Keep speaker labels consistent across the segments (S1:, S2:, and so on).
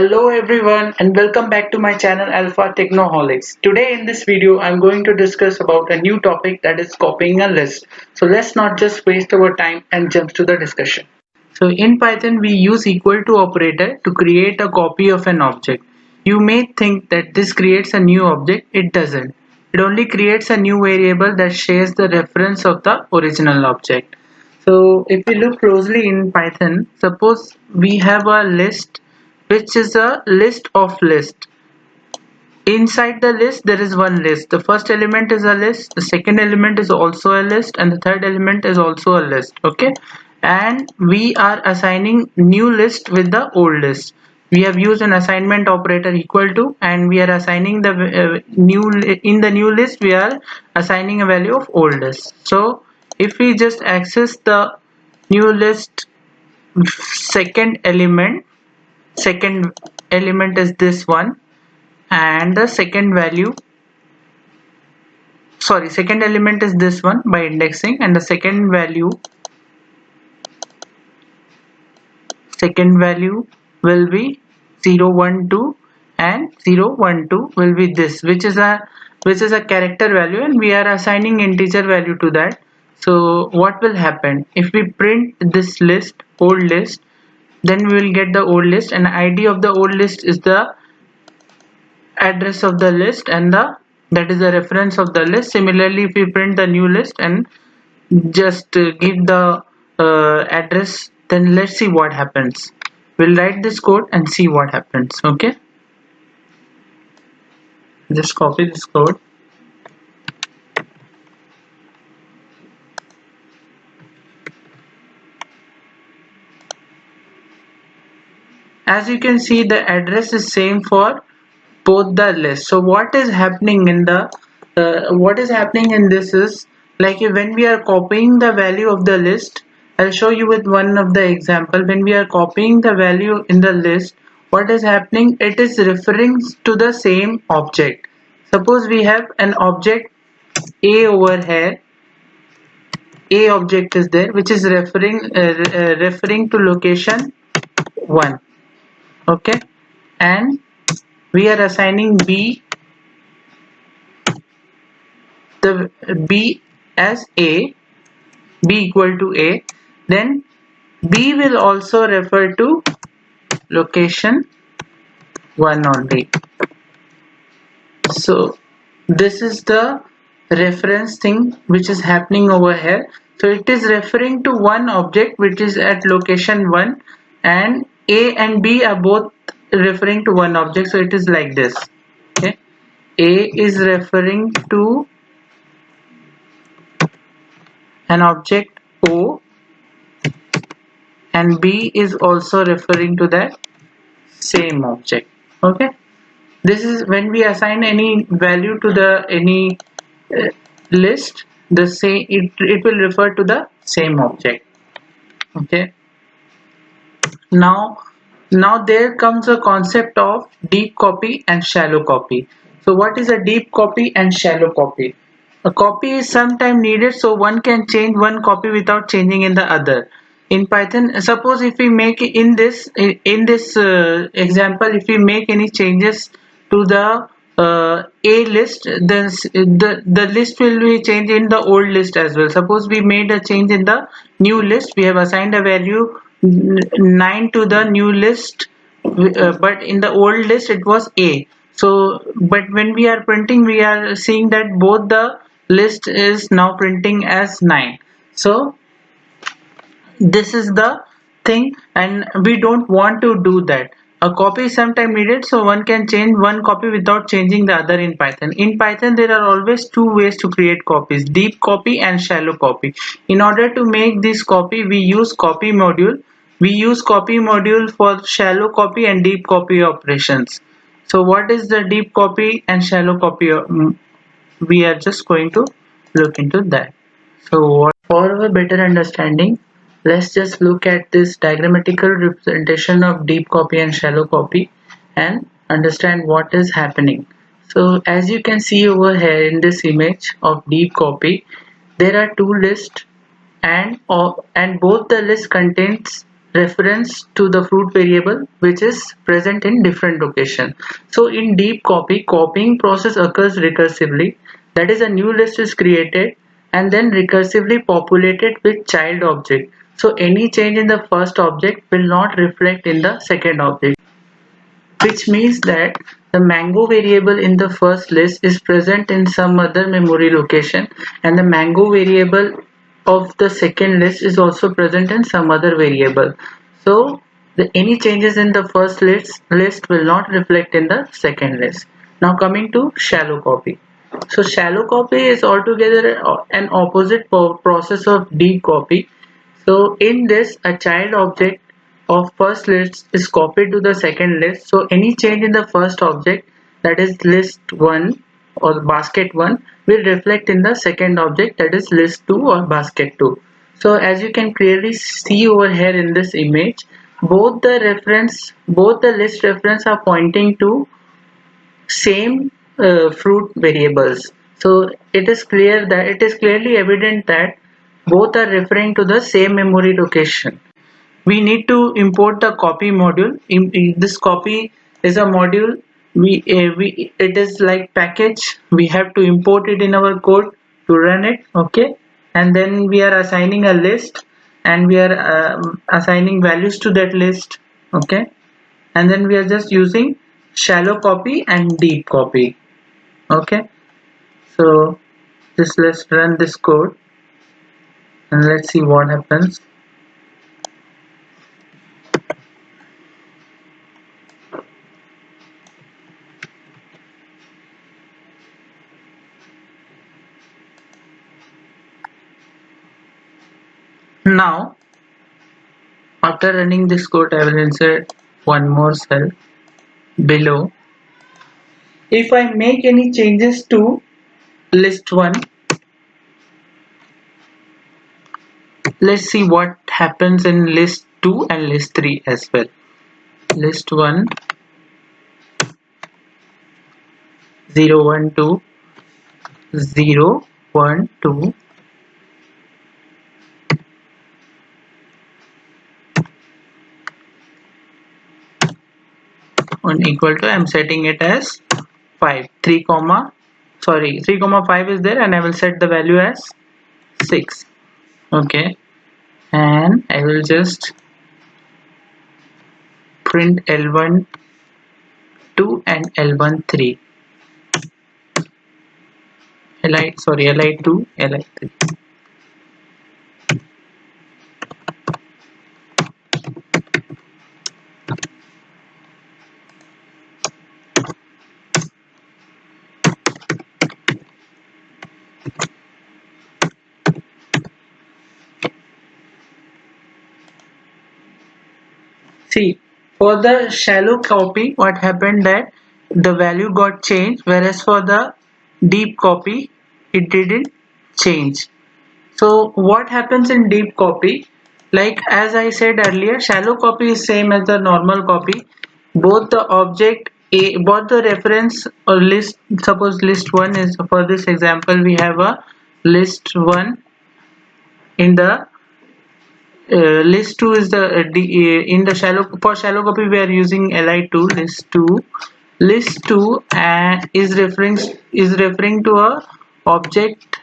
S1: Hello everyone and welcome back to my channel Alpha Technoholics. Today in this video I'm going to discuss about a new topic, that is copying a list. So let's not just waste our time and jump to the discussion. So in Python we use equal to operator to create a copy of an object. You may think that this creates a new object. It doesn't. It only creates a new variable that shares the reference of the original object. So if we look closely in Python, suppose we have a list which is a list of list. Inside the list there is one list. The first element is a list, the second element is also a list, and the third element is also a list. Okay, and we are assigning new list with the old list. We have used an assignment operator equal to, and we are assigning the in the new list we are assigning a value of old list. So if we just access the new list second element is this one, and the second element is this one by indexing, and the second value will be 0 1 2, and 0 1 2 will be this, which is a character value, and we are assigning integer value to that. So what will happen if we print this list, old list, then we will get the old list, and ID of the old list is the address of the list, and that is the reference of the list. Similarly, if we print the new list and just give the address, then let's see what happens. We'll write this code and see what happens. Okay, just copy this code. As you can see, the address is same for both the lists. So what is happening in this is, like, when we are copying the value of the list, I'll show you with one of the example. When we are copying the value in the list, what is happening, it is referring to the same object. Suppose we have an object A over here. A object is there, which is referring to location 1. Okay, and we are assigning B as A, B equal to A, then B will also refer to location 1 only. So this is the reference thing which is happening over here. So it is referring to one object which is at location 1, and A and B are both referring to one object. So it is like this. Okay, A is referring to an object O, and B is also referring to that same object. Okay, this is when we assign any value to the any list, the same it will refer to the same object. Okay, now there comes a concept of deep copy and shallow copy. So what is a deep copy and shallow copy? A copy is sometime needed, so one can change one copy without changing in the other. In Python, suppose if we make in this example, if we make any changes to the A list, then the list will be changed in the old list as well. Suppose we made a change in the new list, we have assigned a value 9 to the new list, but in the old list it was A. So but when we are printing, we are seeing that both the list is now printing as 9. So this is the thing, and we don't want to do that. A copy is sometime needed, so one can change one copy without changing the other in Python. In Python there are always two ways to create copies: deep copy and shallow copy. In order to make this copy, we use copy module. We use copy module for shallow copy and deep copy operations. So what is the deep copy and shallow copy? We are just going to look into that. So for a better understanding, let's just look at this diagrammatical representation of deep copy and shallow copy and understand what is happening. So as you can see over here in this image of deep copy, there are two lists, and both the list contains reference to the fruit variable which is present in different location. So in deep copy, copying process occurs recursively. That is, a new list is created and then recursively populated with child object. So any change in the first object will not reflect in the second object, which means that the mango variable in the first list is present in some other memory location, and the mango variable of the second list is also present in some other variable. So any changes in the first list will not reflect in the second list. Now coming to shallow copy. So shallow copy is altogether an opposite process of deep copy. So in this, a child object of first list is copied to the second list. So any change in the first object, that is list 1 or basket 1, will reflect in the second object, that is list 2 or basket 2. So as you can clearly see over here in this image, both the list reference are pointing to same fruit variables. So it is clearly evident that both are referring to the same memory location. We need to import the copy module. This copy is a module. We it is like package. We have to import it in our code to run it. Okay, and then we are assigning a list, and we are assigning values to that list. Okay, and then we are just using shallow copy and deep copy. Okay, so just let's run this code and let's see what happens. Now after running this code, I will insert one more cell below. If I make any changes to list 1, let's see what happens in list 2 and list 3 as well. List 1 0 1 2 0 1 2 1 equal to, I'm setting it as 5, 3 comma 5 is there, and I will set the value as 6. Okay, and I will just print L1 2 and L1 3. Li2 Li3. See, for the shallow copy, what happened that the value got changed, whereas for the deep copy, it didn't change. So what happens in deep copy? Like as I said earlier, shallow copy is same as the normal copy. Both both the reference or list, suppose list 1 is, for this example, we have a list 1 in the list 2 is the in the shallow copy we are using li2 list 2 is referring to a object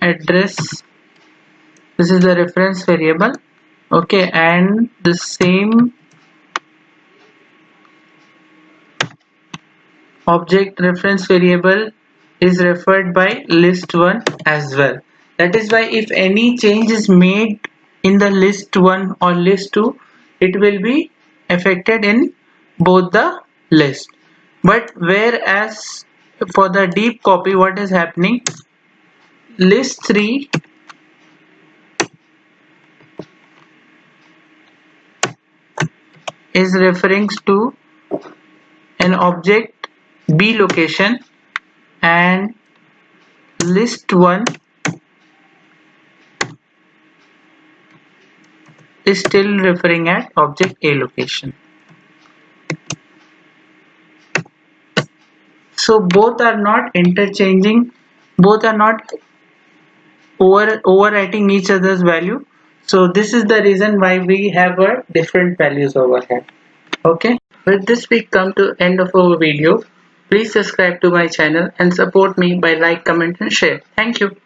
S1: address. This is the reference variable. Okay, and the same object reference variable is referred by list 1 as well. That is why if any change is made in the list 1 or list 2, it will be affected in both the list. But whereas for the deep copy, what is happening, list 3 is referring to an object B location, and list 1 is still referring at object A location. So both are not interchanging, both are not overwriting each other's value. So this is the reason why we have a different values over here. Okay, with this we come to end of our video. Please subscribe to my channel and support me by like, comment and share. Thank you.